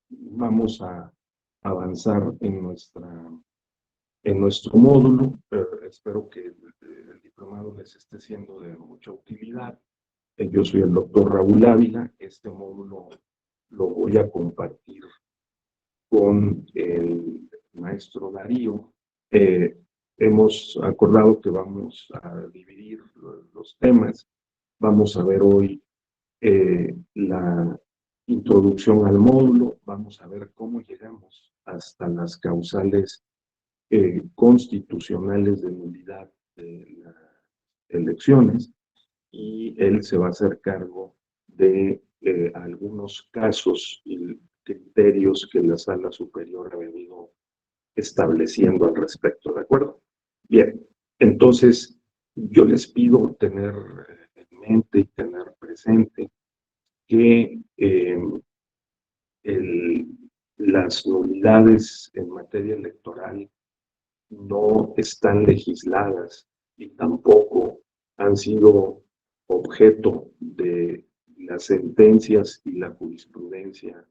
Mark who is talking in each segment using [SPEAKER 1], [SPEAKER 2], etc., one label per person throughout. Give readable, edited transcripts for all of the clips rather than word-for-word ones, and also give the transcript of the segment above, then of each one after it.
[SPEAKER 1] vamos a avanzar en nuestro módulo. Espero que el diplomado les esté siendo de mucha utilidad. Yo soy el doctor Raúl Ávila. Este módulo lo voy a compartir con el maestro Darío. Hemos acordado que vamos a dividir los temas. Vamos a ver hoy la introducción al módulo. Vamos a ver cómo llegamos hasta las causales constitucionales de nulidad de las elecciones, y él se va a hacer cargo de algunos casos y criterios que la Sala Superior ha venido estableciendo al respecto, ¿de acuerdo? Bien, entonces yo les pido tener en mente y tener presente que las nulidades en materia electoral no están legisladas y tampoco han sido objeto de las sentencias y la jurisprudencia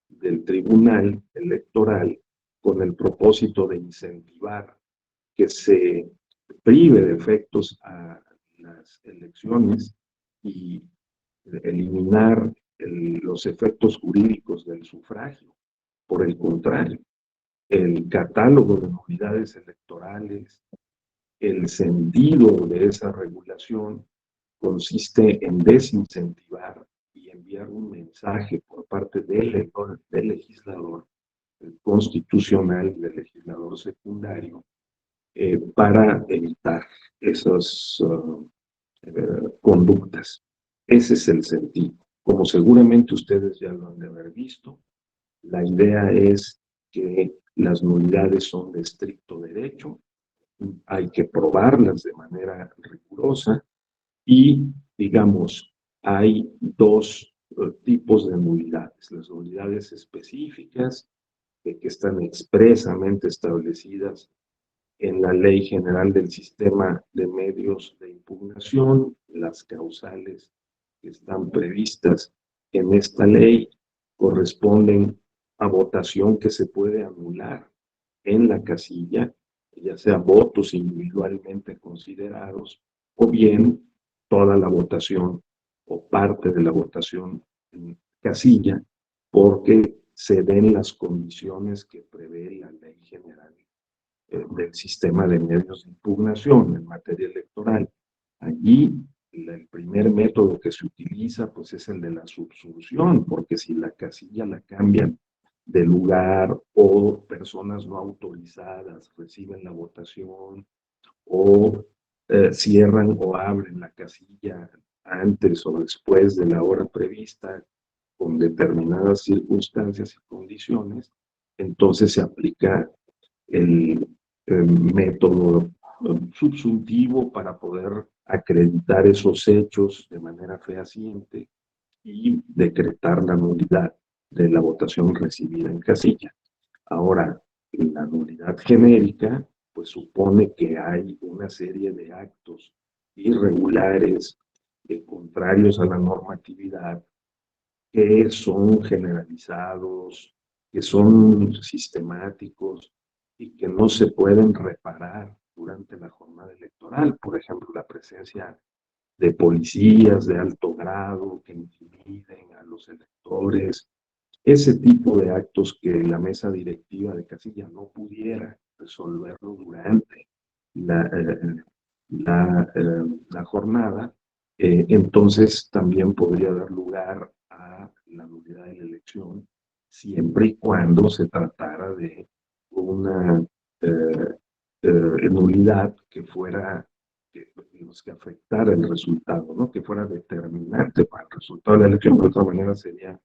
[SPEAKER 1] del Tribunal Electoral con el propósito de incentivar que se prive de efectos a las elecciones y eliminar los efectos jurídicos del sufragio. Por el contrario, el catálogo de nulidades electorales, el sentido de esa regulación consiste en desincentivar y enviar un mensaje por parte del legislador constitucional, del legislador secundario, para evitar esas conductas. Ese es el sentido. Como seguramente ustedes ya lo han de haber visto, la idea es que las nulidades son de estricto derecho, hay que probarlas de manera rigurosa y, digamos, hay dos tipos de nulidades. Las nulidades específicas, que están expresamente establecidas en la Ley General del Sistema de Medios de Impugnación, las causales que están previstas en esta ley corresponden a votación que se puede anular en la casilla, ya sea votos individualmente considerados o bien toda la votación o parte de la votación en casilla, porque se den las condiciones que prevé la Ley General del Sistema de Medios de Impugnación en materia electoral. Allí el primer método que se utiliza pues es el de la subsunción, porque si la casilla la cambian de lugar o personas no autorizadas reciben la votación o cierran o abren la casilla antes o después de la hora prevista con determinadas circunstancias y condiciones, entonces se aplica el método subsuntivo para poder acreditar esos hechos de manera fehaciente y decretar la nulidad de la votación recibida en casilla. Ahora, la nulidad genérica pues supone que hay una serie de actos irregulares, contrarios a la normatividad, que son generalizados, que son sistemáticos y que no se pueden reparar durante la jornada electoral. Por ejemplo, la presencia de policías de alto grado que intimiden a los electores, ese tipo de actos que la mesa directiva de casilla no pudiera resolverlo durante la jornada, entonces también podría dar lugar a la nulidad de la elección, siempre y cuando se tratara de una nulidad que fuera, que afectara el resultado, ¿no? Que fuera determinante para el resultado de la elección. De otra manera sería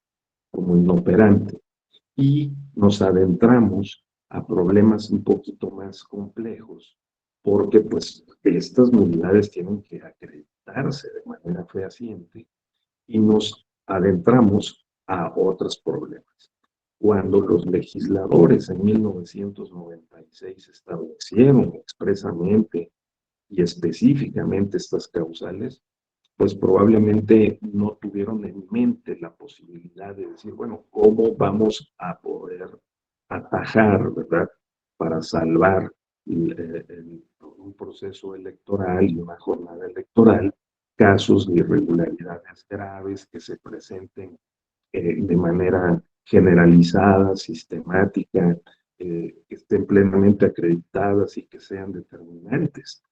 [SPEAKER 1] como inoperante. Y nos adentramos a problemas un poquito más complejos, porque pues estas nulidades tienen que acreditarse de manera fehaciente y nos adentramos a otros problemas. Cuando los legisladores en 1996 establecieron expresamente y específicamente estas causales, pues probablemente no tuvieron en mente la posibilidad de decir, bueno, ¿cómo vamos a poder atajar, verdad, para salvar un proceso electoral y una jornada electoral, casos de irregularidades graves que se presenten de manera generalizada, sistemática, que estén plenamente acreditadas y que sean determinantes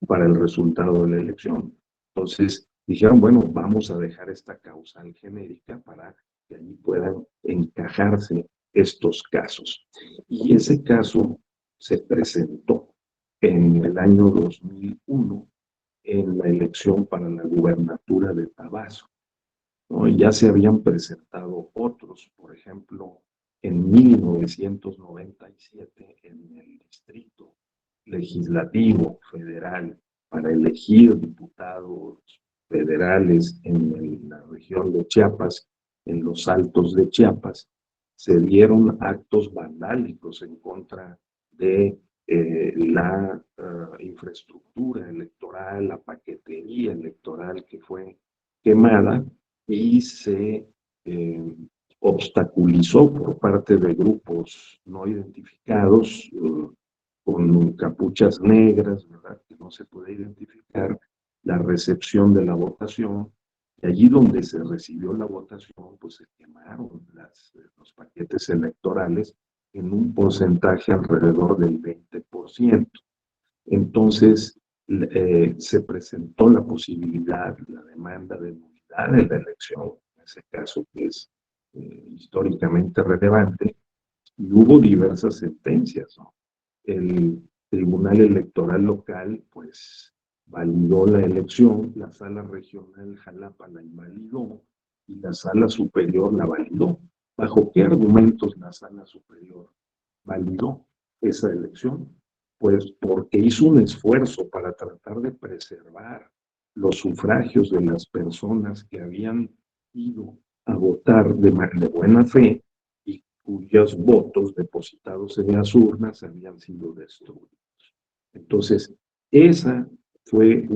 [SPEAKER 1] para el resultado de la elección? Entonces dijeron, bueno, vamos a dejar esta causal genérica para que allí puedan encajarse estos casos. Y ese caso se presentó en el año 2001 en la elección para la gubernatura de Tabasco, ¿no? Ya se habían presentado otros, por ejemplo, en 1997 en el Distrito Legislativo Federal para elegir diputados federales en la región de Chiapas, en los Altos de Chiapas, se dieron actos vandálicos en contra de la infraestructura electoral, la paquetería electoral que fue quemada y se obstaculizó por parte de grupos no identificados con capuchas negras, ¿verdad? Que no se puede identificar la recepción de la votación. Y allí donde se recibió la votación, pues se quemaron los paquetes electorales en un porcentaje alrededor del 20%. Entonces, se presentó la posibilidad, la demanda de nulidad de la elección, en ese caso que es históricamente relevante, y hubo diversas sentencias, ¿no? El Tribunal Electoral Local, pues, validó la elección, la Sala Regional Jalapa la invalidó y la Sala Superior la validó. ¿Bajo qué argumentos la Sala Superior validó esa elección? Pues porque hizo un esfuerzo para tratar de preservar los sufragios de las personas que habían ido a votar de buena fe y cuyos votos depositados en las urnas habían sido destruidos. Entonces, esa fue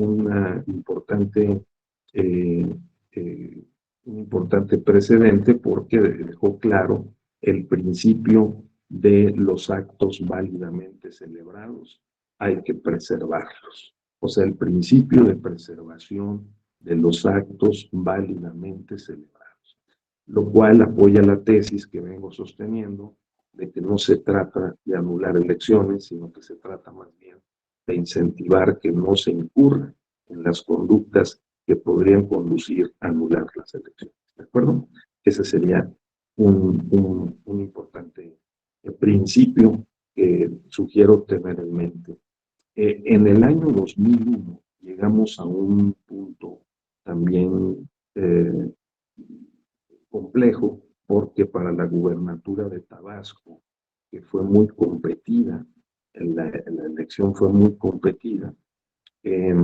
[SPEAKER 1] eh, eh, un importante precedente porque dejó claro el principio de los actos válidamente celebrados. Hay que preservarlos. O sea, el principio de preservación de los actos válidamente celebrados, lo cual apoya la tesis que vengo sosteniendo de que no se trata de anular elecciones, sino que se trata más bien de incentivar que no se incurra en las conductas que podrían conducir a anular las elecciones. ¿De acuerdo? Ese sería un importante principio que sugiero tener en mente. En el año 2001 llegamos a un punto también complejo, porque para la gubernatura de Tabasco, que fue muy competida, la elección fue muy competida, eh,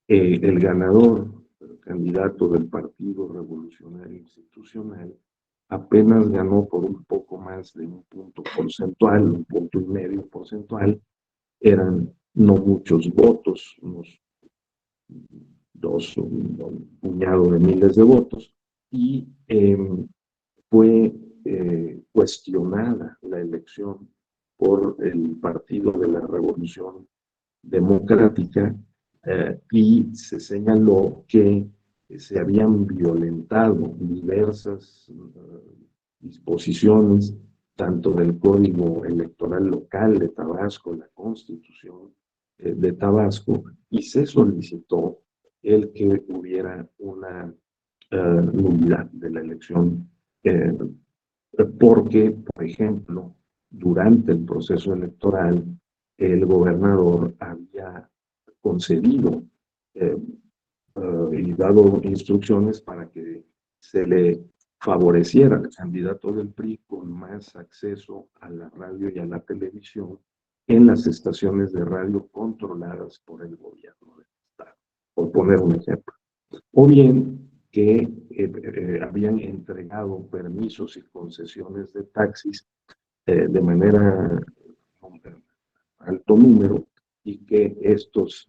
[SPEAKER 1] el ganador, el candidato del Partido Revolucionario Institucional, apenas ganó por un poco más de un punto porcentual, 1,5 puntos porcentual, eran no muchos votos, unos un puñado de miles de votos, y fue cuestionada la elección por el Partido de la Revolución Democrática y se señaló que se habían violentado diversas disposiciones, tanto del Código Electoral Local de Tabasco, la Constitución de Tabasco, y se solicitó el que hubiera una nulidad de la elección, porque, por ejemplo, durante el proceso electoral, el gobernador había concedido y dado instrucciones para que se le favoreciera al candidato del PRI con más acceso a la radio y a la televisión en las estaciones de radio controladas por el gobierno del Estado, por poner un ejemplo. O bien que habían entregado permisos y concesiones de taxis de manera alto número y que estos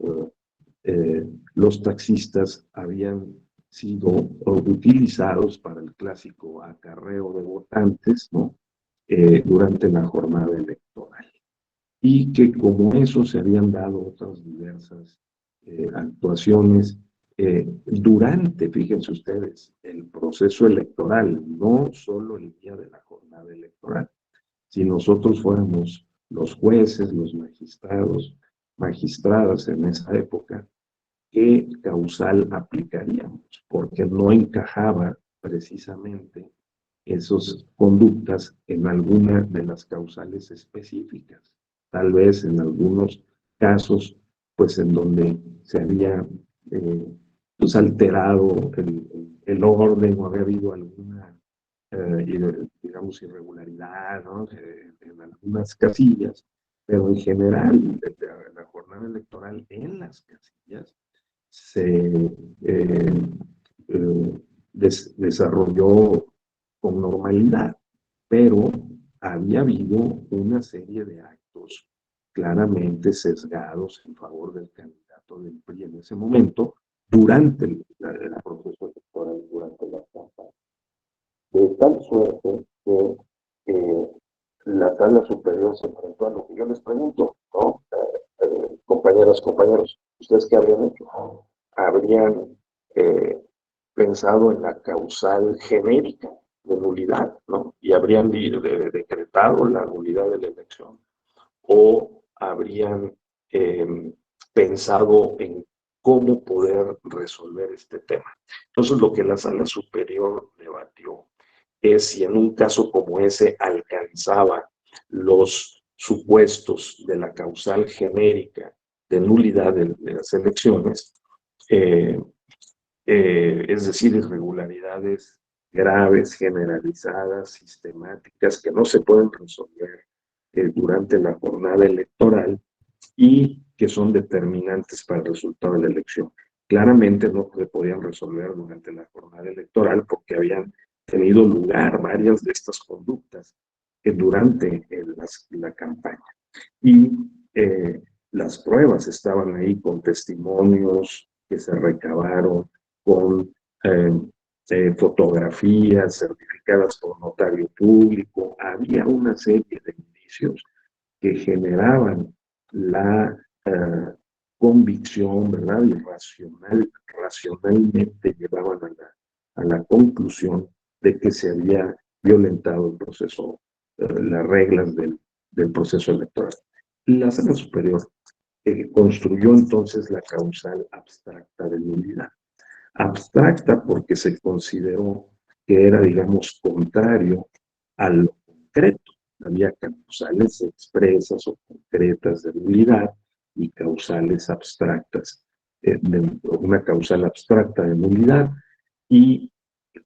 [SPEAKER 1] los taxistas habían sido utilizados para el clásico acarreo de votantes, ¿no? Durante la jornada electoral. Y que como eso se habían dado otras diversas actuaciones durante, fíjense ustedes, el proceso electoral, no solo el día de la jornada electoral. Si nosotros fuéramos los jueces, los magistrados, magistradas en esa época, ¿qué causal aplicaríamos? Porque no encajaba precisamente esas conductas en alguna de las causales específicas. Tal vez en algunos casos, pues en donde se había pues alterado el orden o había habido alguna, digamos, irregularidad, ¿no? En algunas casillas, pero en general, la jornada electoral en las casillas se desarrolló con normalidad, pero había habido una serie de actos claramente sesgados en favor del candidato del PRI en ese momento, durante el proceso electoral, durante la campaña. De tal suerte que la sala superior se enfrentó a lo que yo les pregunto, ¿no? Compañeras, compañeros, ¿ustedes qué habrían hecho? Habrían pensado en la causal genérica de nulidad, ¿no? Y habrían decretado la nulidad de la elección. O habrían pensado en cómo poder resolver este tema. Entonces, lo que la sala superior debatió es si en un caso como ese alcanzaba los supuestos de la causal genérica de nulidad de las elecciones, es decir, irregularidades graves, generalizadas, sistemáticas, que no se pueden resolver durante la jornada electoral y que son determinantes para el resultado de la elección. Claramente no se podían resolver durante la jornada electoral porque habían tenido lugar varias de estas conductas durante la campaña. Y las pruebas estaban ahí con testimonios que se recabaron, con fotografías certificadas por notario público. Había una serie de indicios que generaban la convicción, ¿verdad? Y racionalmente llevaban a la conclusión de que se había violentado el proceso, las reglas del proceso electoral. La Sala Superior construyó entonces la causal abstracta de nulidad. Abstracta porque se consideró que era, digamos, contrario a lo concreto. Había causales expresas o concretas de nulidad y causales abstractas, una causal abstracta de nulidad, y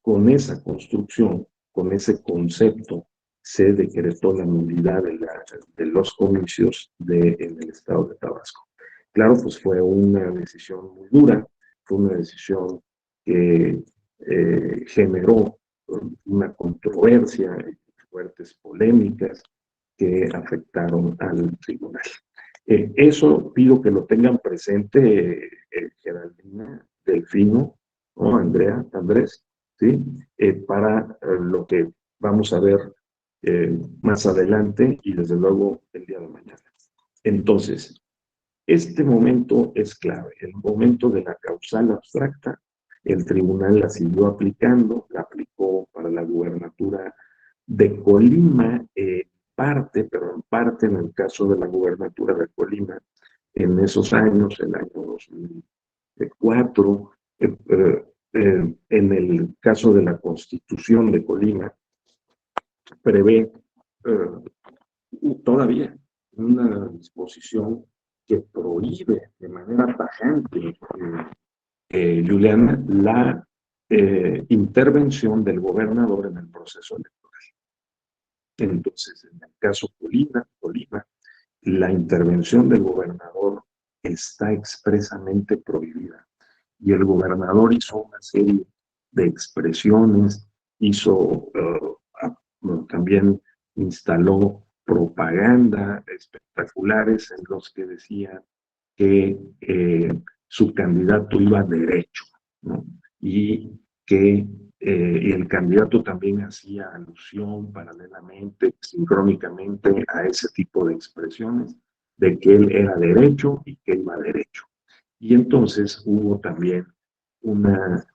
[SPEAKER 1] con esa construcción, con ese concepto, se decretó la nulidad de los comicios en el estado de Tabasco. Claro, pues fue una decisión muy dura, fue una decisión que generó una controversia, fuertes polémicas que afectaron al tribunal. Eso pido que lo tengan presente, Geraldina, Delfino, ¿no? Andrea, Andrés, ¿sí? Para lo que vamos a ver más adelante y desde luego el día de mañana. Entonces, este momento es clave, el momento de la causal abstracta. El tribunal la siguió aplicando, la aplicó para la gubernatura de Colima, pero en parte en el caso de la gubernatura de Colima, en esos años, el año 2004, en el caso de la Constitución de Colima, prevé todavía una disposición que prohíbe de manera tajante, Juliana, la intervención del gobernador en el proceso electoral. Entonces, en el caso Colima, la intervención del gobernador está expresamente prohibida. Y el gobernador hizo una serie de expresiones, también instaló propaganda espectaculares en los que decía que su candidato iba derecho, ¿no? Y que el candidato también hacía alusión paralelamente, sincrónicamente a ese tipo de expresiones, de que él era derecho y que él iba derecho. Y entonces hubo también una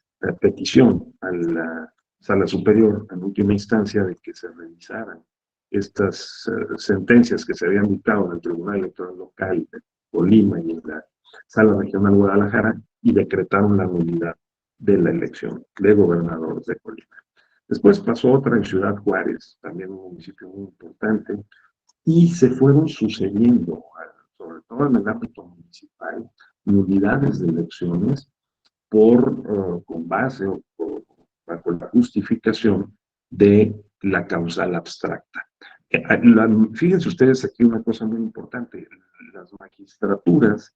[SPEAKER 1] petición a la Sala Superior, en última instancia, de que se revisaran estas sentencias que se habían dictado en el Tribunal Electoral Local de Colima y en la Sala Regional Guadalajara, y decretaron la nulidad de la elección de gobernador de Colima. Después pasó otra en Ciudad Juárez, también un municipio muy importante, y se fueron sucediendo, sobre todo en el ámbito municipal, nulidades de elecciones con base o bajo la justificación de la causal abstracta. Fíjense ustedes aquí una cosa muy importante, las magistraturas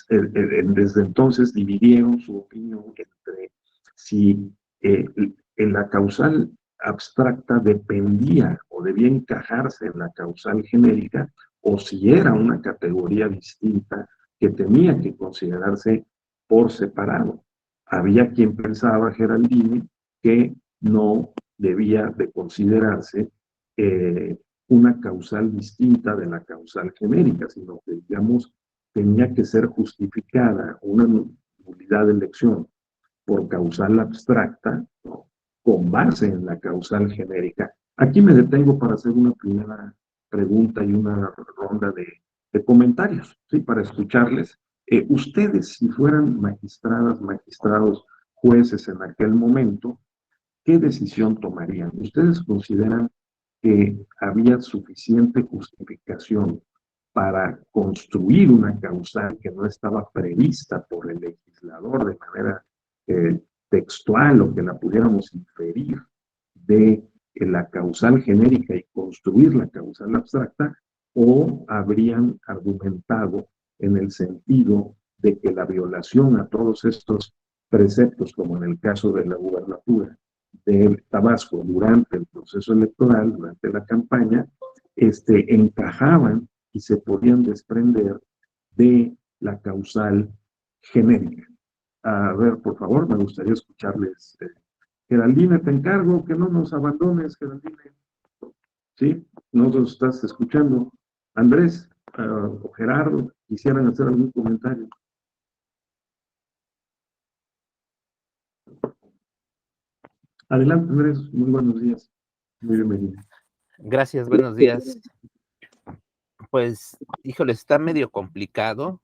[SPEAKER 1] desde entonces dividieron su opinión entre si en la causal abstracta dependía o debía encajarse en la causal genérica o si era una categoría distinta que tenía que considerarse por separado. Había quien pensaba, Geraldine, que no debía de considerarse una causal distinta de la causal genérica, sino que, digamos, tenía que ser justificada una nulidad de elección por causal abstracta, ¿no?, con base en la causal genérica. Aquí me detengo para hacer una primera pregunta y una ronda de comentarios, ¿sí?, para escucharles. Ustedes, si fueran magistradas, magistrados, jueces en aquel momento, ¿qué decisión tomarían? ¿Ustedes consideran que había suficiente justificación para construir una causal que no estaba prevista por el legislador de manera textual o que la pudiéramos inferir de la causal genérica y construir la causal abstracta, o habrían argumentado en el sentido de que la violación a todos estos preceptos, como en el caso de la gubernatura de Tabasco durante el proceso electoral, durante la campaña, encajaban y se podían desprender de la causal genérica? A ver, por favor, me gustaría escucharles. Geraldine, te encargo que no nos abandones, Geraldine. ¿Sí? ¿No nos estás escuchando? Andrés o Gerardo, quisieran hacer algún comentario. Adelante, Andrés, muy buenos días. Muy bienvenido.
[SPEAKER 2] Gracias, buenos días. Pues, híjole, está medio complicado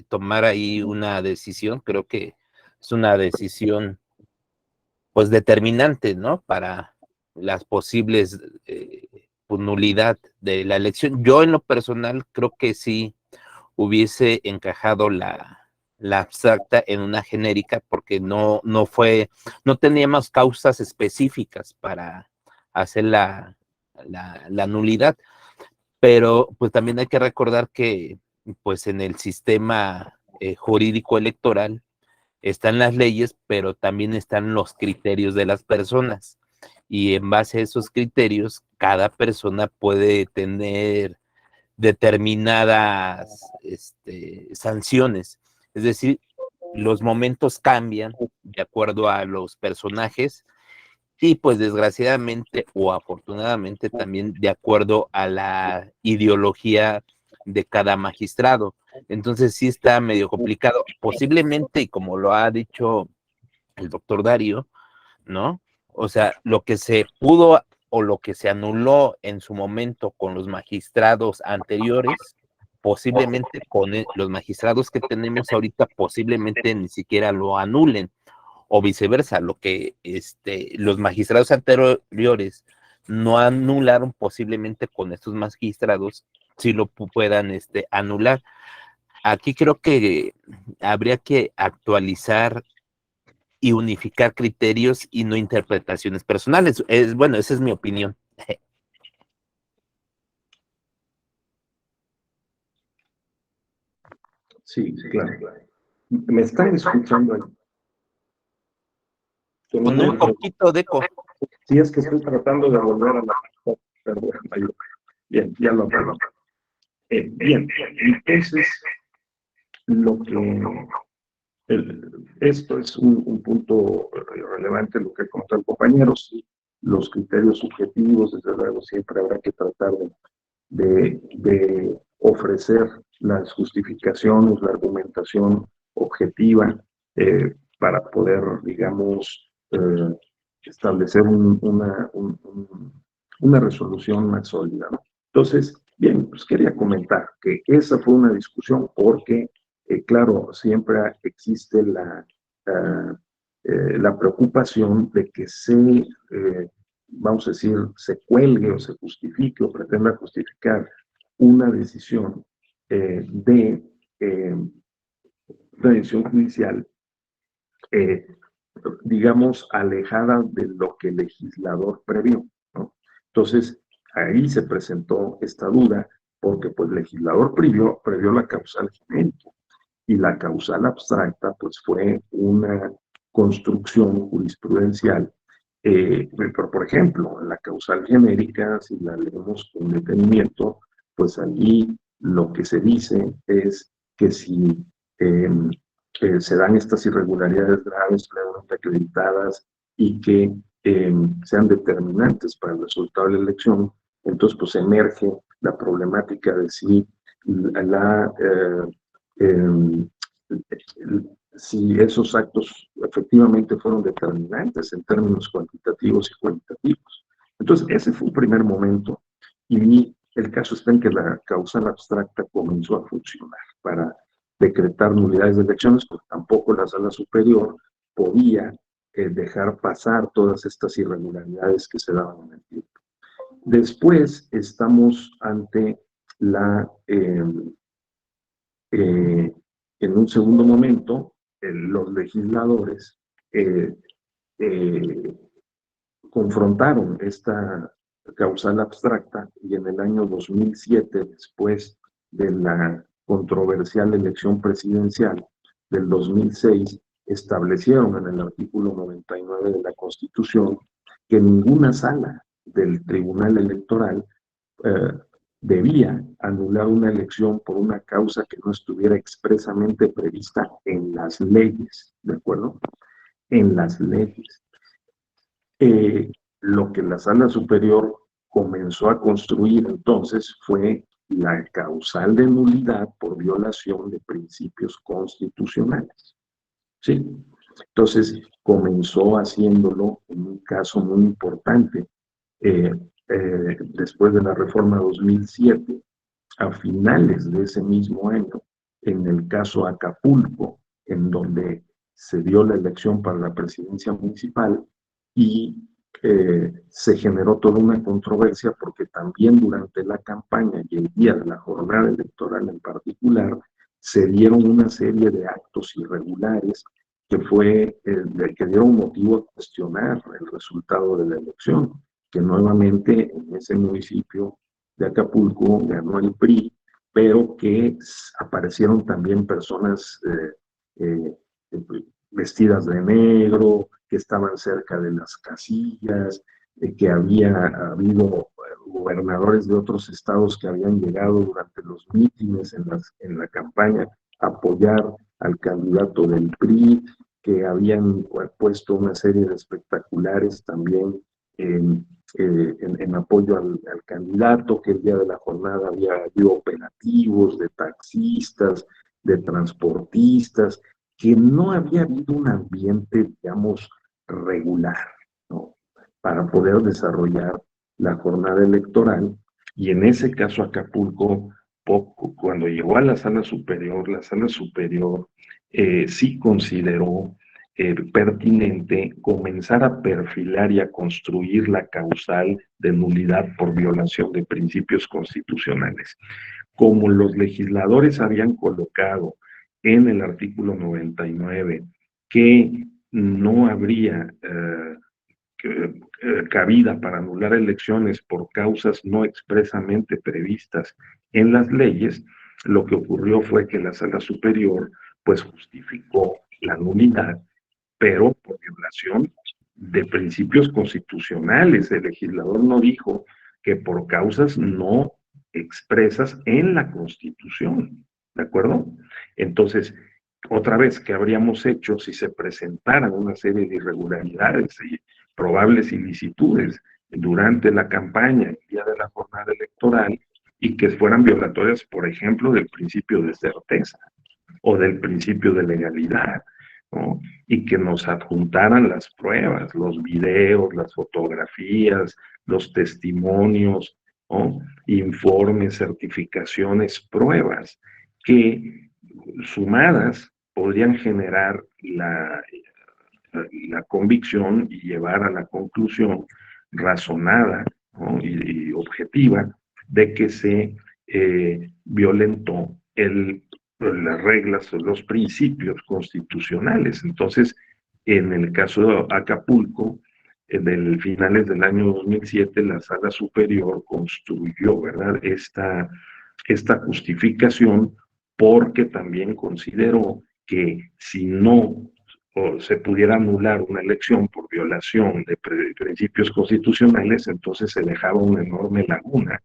[SPEAKER 2] tomar ahí una decisión. Creo que es una decisión, pues, determinante, ¿no?, para las posibles nulidad de la elección. Yo, en lo personal, creo que sí hubiese encajado la abstracta en una genérica, porque no teníamos causas específicas para hacer la nulidad. Pero pues también hay que recordar que pues en el sistema jurídico electoral están las leyes, pero también están los criterios de las personas. Y en base a esos criterios, cada persona puede tener determinadas sanciones. Es decir, los momentos cambian de acuerdo a los personajes y pues desgraciadamente o afortunadamente también de acuerdo a la ideología de cada magistrado. Entonces sí está medio complicado. Posiblemente, y como lo ha dicho el doctor Darío, ¿no? O sea, lo que se pudo o lo que se anuló en su momento con los magistrados anteriores, posiblemente con los magistrados que tenemos ahorita, posiblemente ni siquiera lo anulen, o viceversa, lo que los magistrados anteriores no anularon, posiblemente con estos magistrados sí lo puedan anular. Aquí creo que habría que actualizar y unificar criterios y no interpretaciones personales. Bueno, esa es mi opinión.
[SPEAKER 1] Sí, claro. ¿Me están escuchando ahí?
[SPEAKER 2] Con un poquito de eco.
[SPEAKER 1] Sí, es que estoy tratando de volver a la... Perdón, bien, ya lo acabo. Bien, entonces, lo que Esto es un punto relevante, lo que comentó el compañero. Sí, los criterios subjetivos, desde luego, siempre habrá que tratar de ofrecer las justificaciones, la argumentación objetiva para poder, digamos, establecer una resolución más sólida, ¿no? Entonces, bien, pues quería comentar que esa fue una discusión porque, claro, siempre existe la preocupación de que vamos a decir, se cuelgue o se justifique o pretenda justificar una decisión de una decisión judicial, digamos, alejada de lo que el legislador previó, ¿no? Entonces, ahí se presentó esta duda, porque pues el legislador previó la causal genérica, y la causal abstracta pues fue una construcción jurisprudencial. Pero, por ejemplo, la causal genérica, si la leemos con detenimiento, pues allí lo que se dice es que si eh, se dan estas irregularidades graves, plenamente acreditadas y que sean determinantes para el resultado de la elección, entonces pues emerge la problemática de si si esos actos efectivamente fueron determinantes en términos cuantitativos y cualitativos. Entonces, ese fue un primer momento, y el caso está en que la causal abstracta comenzó a funcionar para decretar nulidades de elecciones, porque tampoco la sala superior podía dejar pasar todas estas irregularidades que se daban en el tiempo. Después estamos ante en un segundo momento, los legisladores confrontaron esta causal abstracta, y en el año 2007, después de la controversial elección presidencial del 2006, establecieron en el artículo 99 de la Constitución que ninguna sala del Tribunal Electoral debía anular una elección por una causa que no estuviera expresamente prevista en las leyes, ¿de acuerdo? En las leyes. Lo que la Sala Superior comenzó a construir entonces fue la causal de nulidad por violación de principios constitucionales. ¿Sí? Entonces comenzó haciéndolo en un caso muy importante. Después de la reforma 2007, a finales de ese mismo año, en el caso Acapulco, en donde se dio la elección para la presidencia municipal, y se generó toda una controversia porque también durante la campaña y el día de la jornada electoral en particular, se dieron una serie de actos irregulares que dieron motivo a cuestionar el resultado de la elección, que nuevamente en ese municipio de Acapulco ganó el PRI, pero que aparecieron también personas vestidas de negro, que estaban cerca de las casillas, que había habido gobernadores de otros estados que habían llegado durante los mítines en la campaña a apoyar al candidato del PRI, que habían puesto una serie de espectaculares también en apoyo al candidato, que el día de la jornada había habido operativos de taxistas, de transportistas, que no había habido un ambiente, digamos, regular, ¿no?, para poder desarrollar la jornada electoral. Y en ese caso Acapulco, cuando llegó a la Sala Superior sí consideró pertinente comenzar a perfilar y a construir la causal de nulidad por violación de principios constitucionales. Como los legisladores habían colocado en el artículo 99 que no habría cabida para anular elecciones por causas no expresamente previstas en las leyes, lo que ocurrió fue que la Sala Superior pues justificó la nulidad, pero por violación de principios constitucionales. El legislador no dijo que por causas no expresas en la Constitución, ¿de acuerdo? Entonces, otra vez, ¿qué habríamos hecho si se presentaran una serie de irregularidades y probables ilicitudes durante la campaña, el día de la jornada electoral, y que fueran violatorias, por ejemplo, del principio de certeza o del principio de legalidad, ¿no? Y que nos adjuntaran las pruebas, los videos, las fotografías, los testimonios, ¿no? Informes, certificaciones, pruebas, que sumadas podrían generar la convicción y llevar a la conclusión razonada, ¿no? y objetiva de que se violentó las reglas o los principios constitucionales. Entonces, en el caso de Acapulco, del finales del año 2007, la Sala Superior construyó, ¿verdad?, esta justificación, porque también consideró que si no se pudiera anular una elección por violación de principios constitucionales, entonces se dejaba una enorme laguna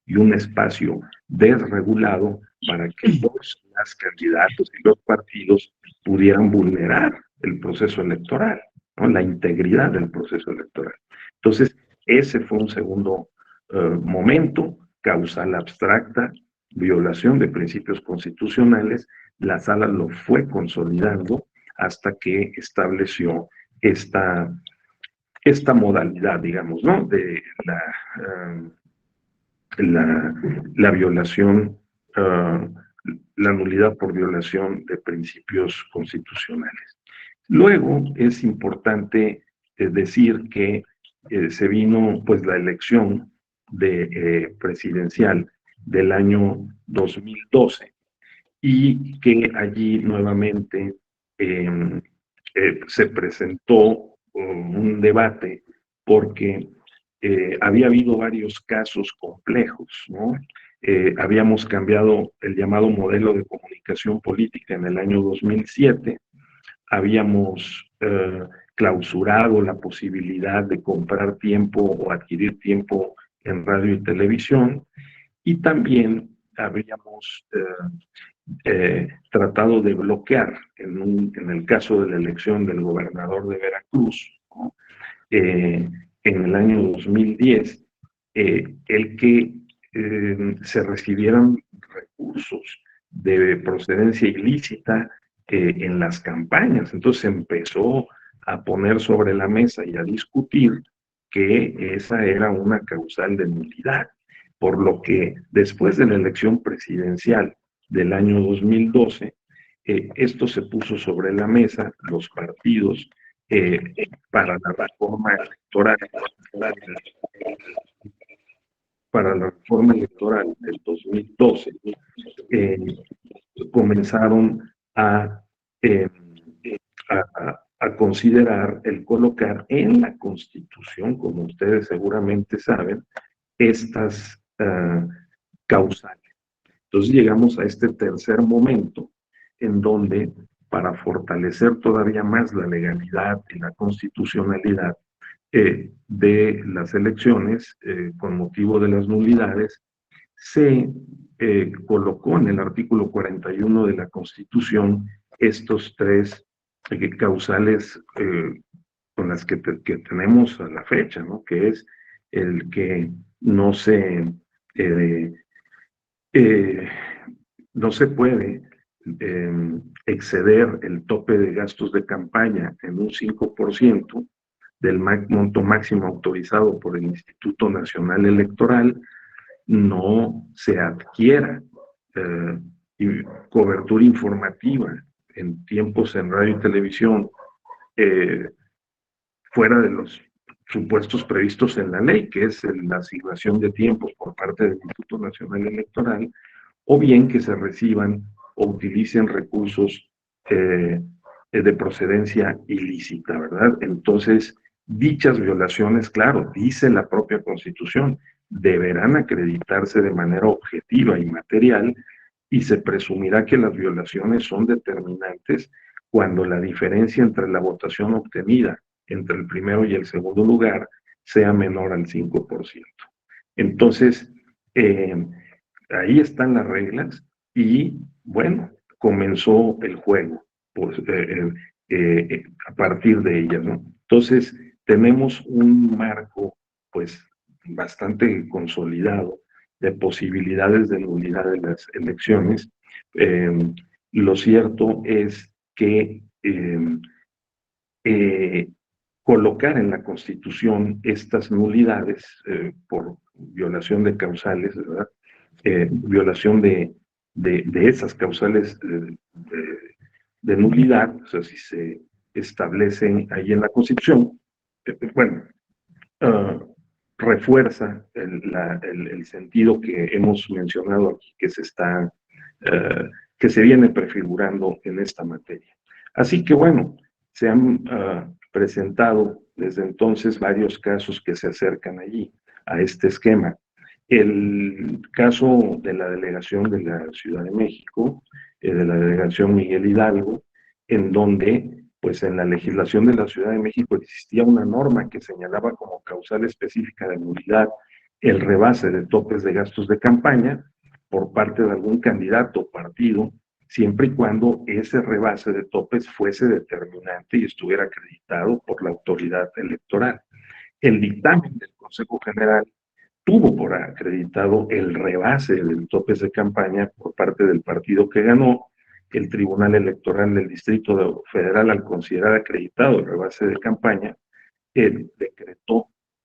[SPEAKER 1] y un espacio desregulado para que los candidatos y los partidos pudieran vulnerar el proceso electoral, ¿no? La integridad del proceso electoral. Entonces, ese fue un segundo momento, causal abstracta, violación de principios constitucionales. La sala lo fue consolidando hasta que estableció esta modalidad, digamos, ¿no?, de la violación, la nulidad por violación de principios constitucionales. Luego es importante decir que se vino pues la elección presidencial del año 2012 y que allí nuevamente se presentó un debate porque había habido varios casos complejos, ¿no? Habíamos cambiado el llamado modelo de comunicación política en el año 2007, habíamos clausurado la posibilidad de comprar tiempo o adquirir tiempo en radio y televisión, y también habríamos tratado de bloquear, en el caso de la elección del gobernador de Veracruz, ¿no?, en el año 2010, el que se recibieran recursos de procedencia ilícita en las campañas. Entonces empezó a poner sobre la mesa y a discutir que esa era una causal de nulidad, por lo que después de la elección presidencial del año 2012, esto se puso sobre la mesa, los partidos, para la reforma electoral, del 2012, comenzaron eh, a considerar el colocar en la Constitución, como ustedes seguramente saben, estas causales. Entonces llegamos a este tercer momento en donde, para fortalecer todavía más la legalidad y la constitucionalidad de las elecciones con motivo de las nulidades, se colocó en el artículo 41 de la Constitución estos tres causales con las que tenemos a la fecha, ¿no?, que es el que no se no se puede exceder el tope de gastos de campaña en un 5% del monto máximo autorizado por el Instituto Nacional Electoral, no se adquiera cobertura informativa en tiempos en radio y televisión fuera de los supuestos previstos en la ley, que es la asignación de tiempos por parte del Instituto Nacional Electoral, o bien que se reciban o utilicen recursos de procedencia ilícita, ¿verdad? Entonces, dichas violaciones, claro, dice la propia Constitución, deberán acreditarse de manera objetiva y material, y se presumirá que las violaciones son determinantes cuando la diferencia entre la votación obtenida entre el primero y el segundo lugar sea menor al 5%. Entonces, ahí están las reglas y, bueno, comenzó el juego. a partir de ella, ¿no? Entonces, tenemos un marco, pues, bastante consolidado de posibilidades de nulidad de las elecciones. Lo cierto es que colocar en la Constitución estas nulidades por violación de causales, ¿verdad? Violación de esas causales de nulidad, o sea, si se establecen ahí en la Constitución, bueno, refuerza el sentido que hemos mencionado aquí, que se viene prefigurando en esta materia. Así que bueno, se han presentado desde entonces varios casos que se acercan allí a este esquema. El caso de la delegación de la Ciudad de México, de la delegación Miguel Hidalgo, en donde pues en la legislación de la Ciudad de México existía una norma que señalaba como causal específica de nulidad el rebase de topes de gastos de campaña por parte de algún candidato o partido, siempre y cuando ese rebase de topes fuese determinante y estuviera acreditado por la autoridad electoral. El dictamen del Consejo General tuvo por acreditado el rebase de topes de campaña por parte del partido que ganó. El Tribunal Electoral del Distrito Federal, al considerar acreditado el rebase de campaña,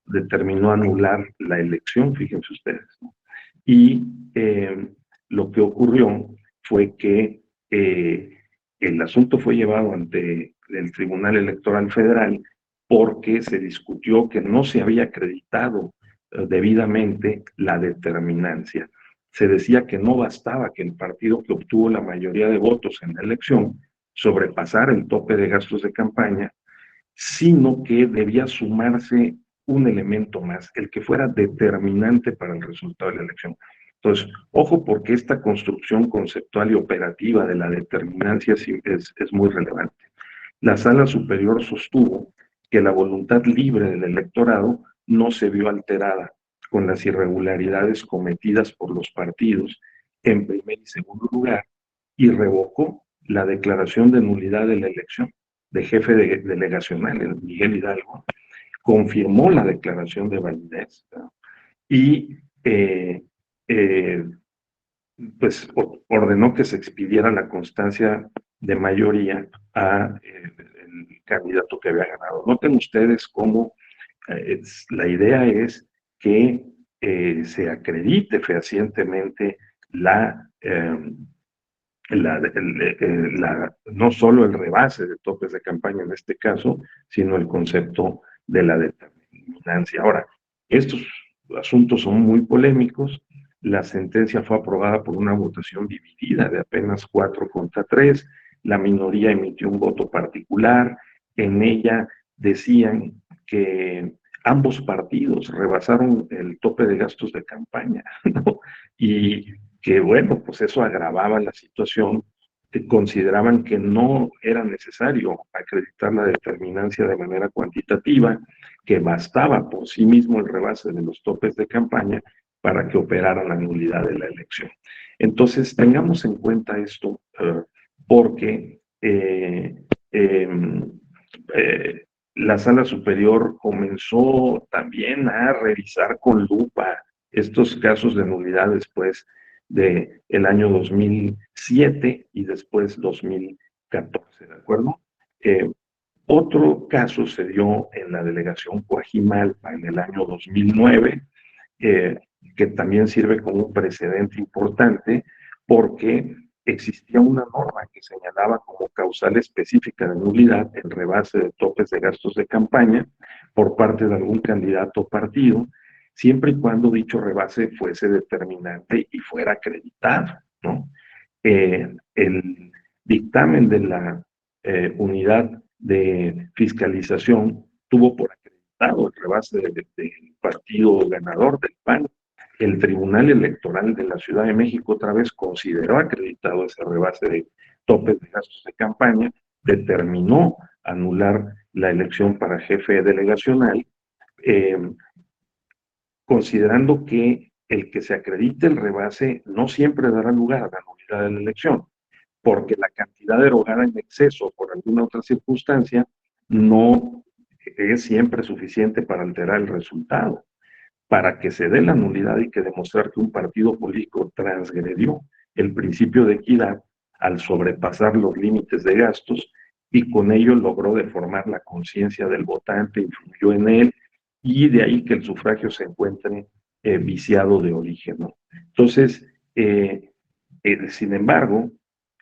[SPEAKER 1] determinó anular la elección, fíjense ustedes, ¿no? Y lo que ocurrió fue que el asunto fue llevado ante el Tribunal Electoral Federal porque se discutió que no se había acreditado debidamente la determinancia. Se decía que no bastaba que el partido que obtuvo la mayoría de votos en la elección sobrepasara el tope de gastos de campaña, sino que debía sumarse un elemento más, el que fuera determinante para el resultado de la elección. Entonces, ojo, porque esta construcción conceptual y operativa de la determinancia es muy relevante. La Sala Superior sostuvo que la voluntad libre del electorado no se vio alterada con las irregularidades cometidas por los partidos en primer y segundo lugar y revocó la declaración de nulidad de la elección de jefe delegacional, Miguel Hidalgo, confirmó la declaración de validez, ¿no? Y pues ordenó que se expidiera la constancia de mayoría a el candidato que había ganado. Noten ustedes cómo la idea es que se acredite fehacientemente no solo el rebase de topes de campaña en este caso, sino el concepto de la determinancia. Ahora, estos asuntos son muy polémicos. La sentencia fue aprobada por una votación dividida de apenas 4-3. La minoría emitió un voto particular. En ella decían que ambos partidos rebasaron el tope de gastos de campaña, ¿no? Y que bueno, pues eso agravaba la situación, consideraban que no era necesario acreditar la determinancia de manera cuantitativa, que bastaba por sí mismo el rebase de los topes de campaña para que operara la nulidad de la elección. Entonces, tengamos en cuenta esto, porque la Sala Superior comenzó también a revisar con lupa estos casos de nulidad después del año 2007 y después 2014, ¿de acuerdo? Otro caso se dio en la delegación Coajimalpa en el año 2009, que también sirve como un precedente importante porque existía una norma que señalaba como causal específica de nulidad el rebase de topes de gastos de campaña por parte de algún candidato o partido, siempre y cuando dicho rebase fuese determinante y fuera acreditado, ¿no? El dictamen de la unidad de fiscalización tuvo por acreditado el rebase del partido ganador del PAN. El Tribunal Electoral de la Ciudad de México otra vez consideró acreditado ese rebase de topes de gastos de campaña, determinó anular la elección para jefe delegacional, considerando que el que se acredite el rebase no siempre dará lugar a la nulidad de la elección, porque la cantidad erogada en exceso por alguna otra circunstancia no es siempre suficiente para alterar el resultado. Para que se dé la nulidad hay que demostrar que un partido político transgredió el principio de equidad al sobrepasar los límites de gastos y con ello logró deformar la conciencia del votante, influyó en él y de ahí que el sufragio se encuentre viciado de origen, ¿no? Entonces, sin embargo,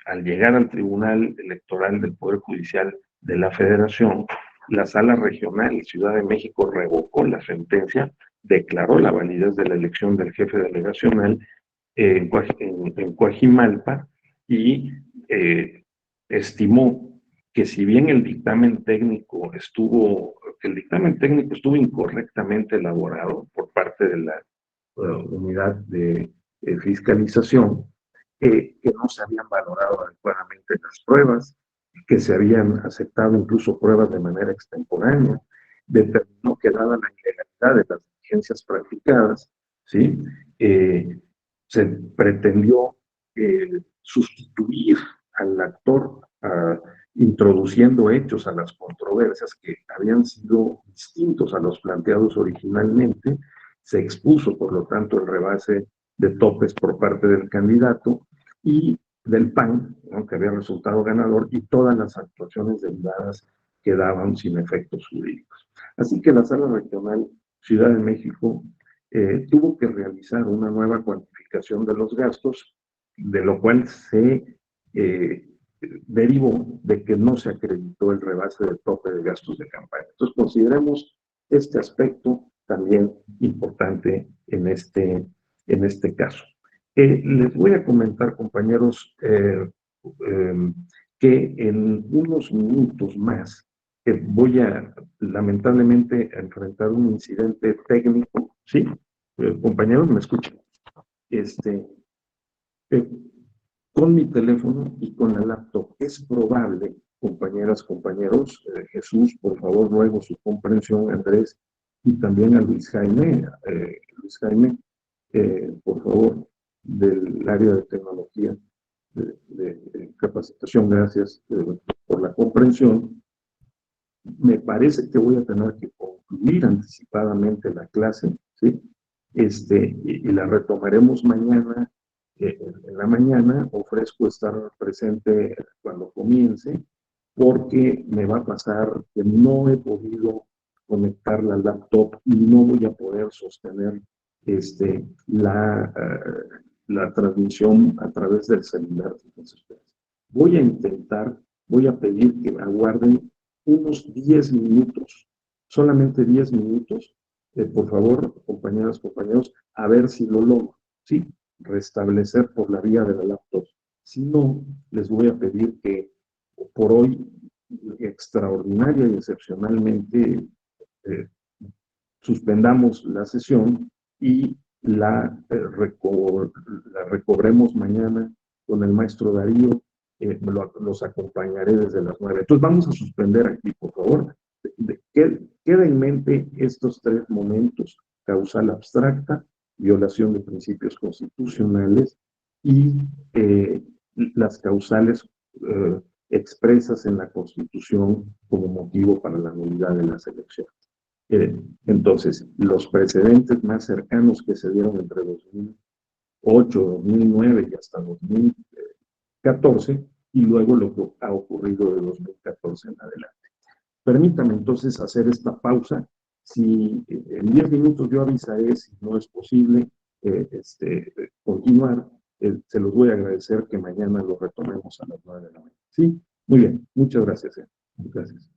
[SPEAKER 1] al llegar al Tribunal Electoral del Poder Judicial de la Federación, la Sala Regional Ciudad de México revocó la sentencia, declaró la validez de la elección del jefe delegacional en Coajimalpa y estimó que si bien el dictamen técnico estuvo incorrectamente elaborado por parte de la unidad de fiscalización, que no se habían valorado adecuadamente las pruebas, que se habían aceptado incluso pruebas de manera extemporánea, determinó que dada la ilegalidad de las diligencias practicadas, ¿sí? Se pretendió sustituir al actor introduciendo hechos a las controversias que habían sido distintos a los planteados originalmente. Se expuso, por lo tanto, el rebase de topes por parte del candidato y del PAN, ¿no?, que había resultado ganador, y todas las actuaciones derivadas quedaban sin efectos jurídicos. Así que la Sala Regional Ciudad de México tuvo que realizar una nueva cuantificación de los gastos, de lo cual se derivó de que no se acreditó el rebase del tope de gastos de campaña. Entonces, consideremos este aspecto también importante en este caso. Les voy a comentar, compañeros, que en unos minutos más voy a, lamentablemente, a enfrentar un incidente técnico, ¿sí? Compañeros, ¿me escuchan? Este, eh, con mi teléfono y con la laptop. Es probable, compañeras, compañeros, Jesús, por favor, ruego su comprensión, Andrés, y también a Luis Jaime, por favor, del área de tecnología de capacitación, gracias por la comprensión. Me parece que voy a tener que concluir anticipadamente la clase, ¿sí? Y la retomaremos mañana en la mañana. Ofrezco estar presente cuando comience, porque me va a pasar que no he podido conectar la laptop y no voy a poder sostener la transmisión a través del celular. Entonces, voy a intentar, voy a pedir que aguarden unos 10 minutos, solamente 10 minutos, por favor, compañeras, compañeros, a ver si lo logro, ¿sí? Restablecer por la vía de la laptop. Si no, les voy a pedir que por hoy, extraordinaria y excepcionalmente, eh, suspendamos la sesión y la recobremos mañana con el maestro Darío. Los acompañaré desde las 9. Entonces vamos a suspender aquí, por favor. Queda en mente estos tres momentos: causal abstracta, violación de principios constitucionales y las causales expresas en la Constitución como motivo para la nulidad de las elecciones. Entonces, los precedentes más cercanos que se dieron entre 2008, 2009 y hasta 2014, y luego lo que ha ocurrido de 2014 en adelante. Permítame entonces hacer esta pausa. Si en 10 minutos yo avisaré si no es posible continuar, se los voy a agradecer que mañana lo retomemos a las 9 de la mañana. ¿Sí? Muy bien, muchas gracias. Gracias.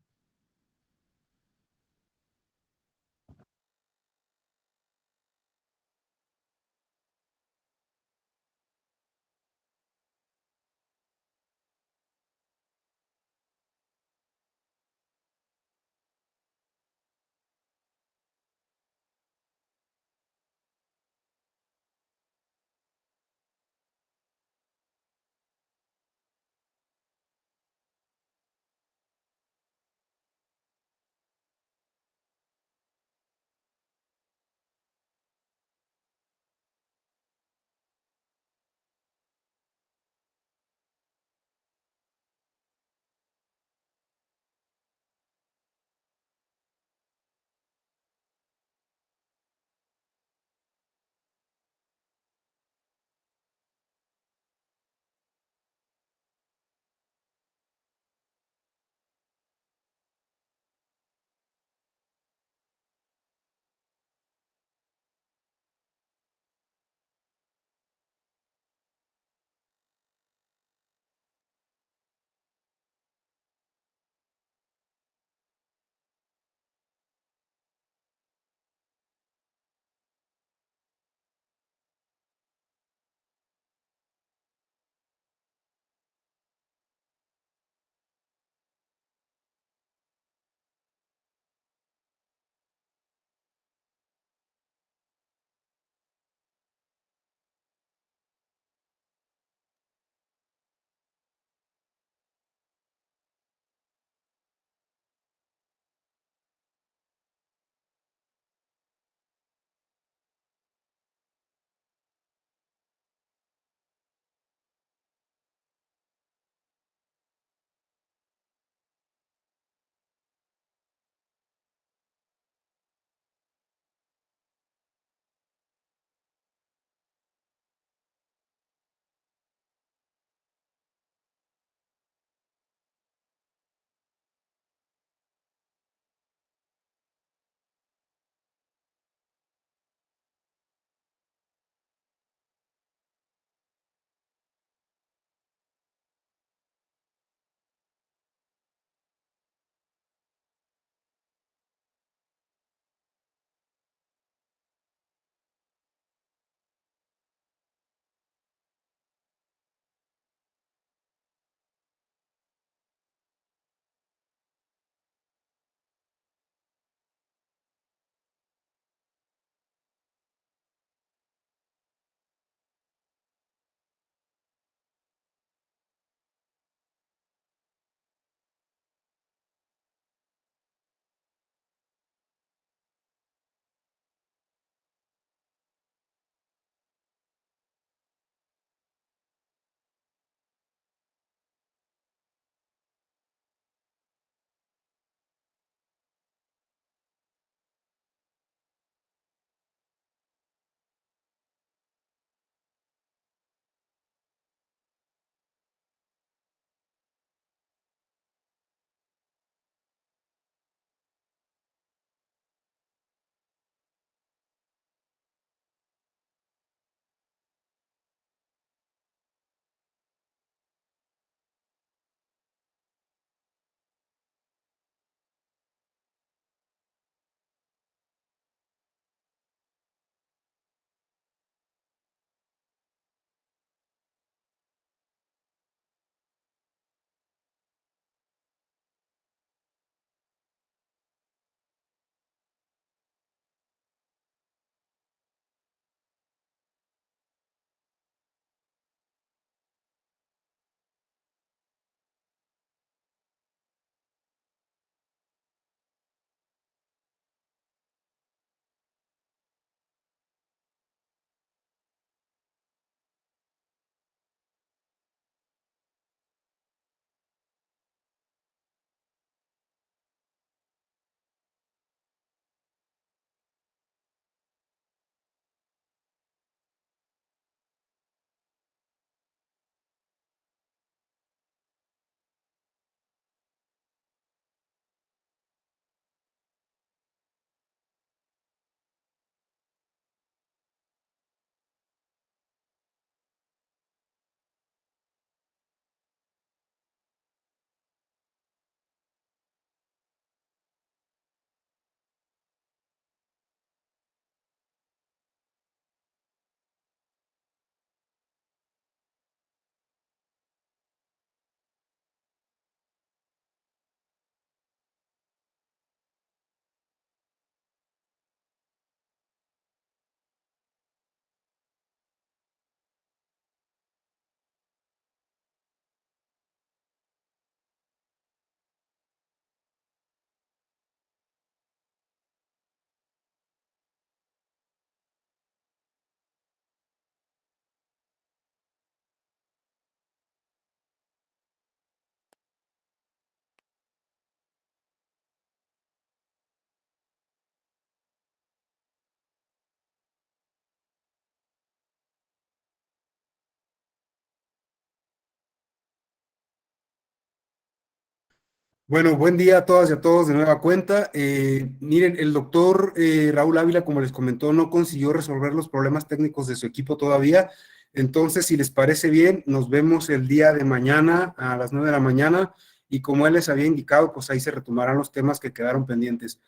[SPEAKER 3] Bueno, buen día a todas y a todos de nueva cuenta. Miren, el doctor Raúl Ávila, como les comentó, no consiguió resolver los problemas técnicos de su equipo todavía. Entonces, si les parece bien, nos vemos el día de mañana a las 9 de la mañana y como él les había indicado, pues ahí se retomarán los temas que quedaron pendientes.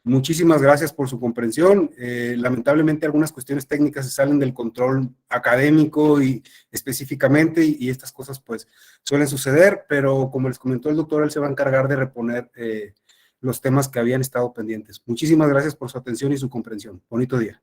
[SPEAKER 3] Muchísimas gracias por su comprensión. Lamentablemente algunas cuestiones técnicas se salen del control académico y específicamente y estas cosas pues suelen suceder, pero como les comentó el doctor, él se va a encargar de reponer los temas que habían estado pendientes. Muchísimas gracias por su atención y su comprensión. Bonito día.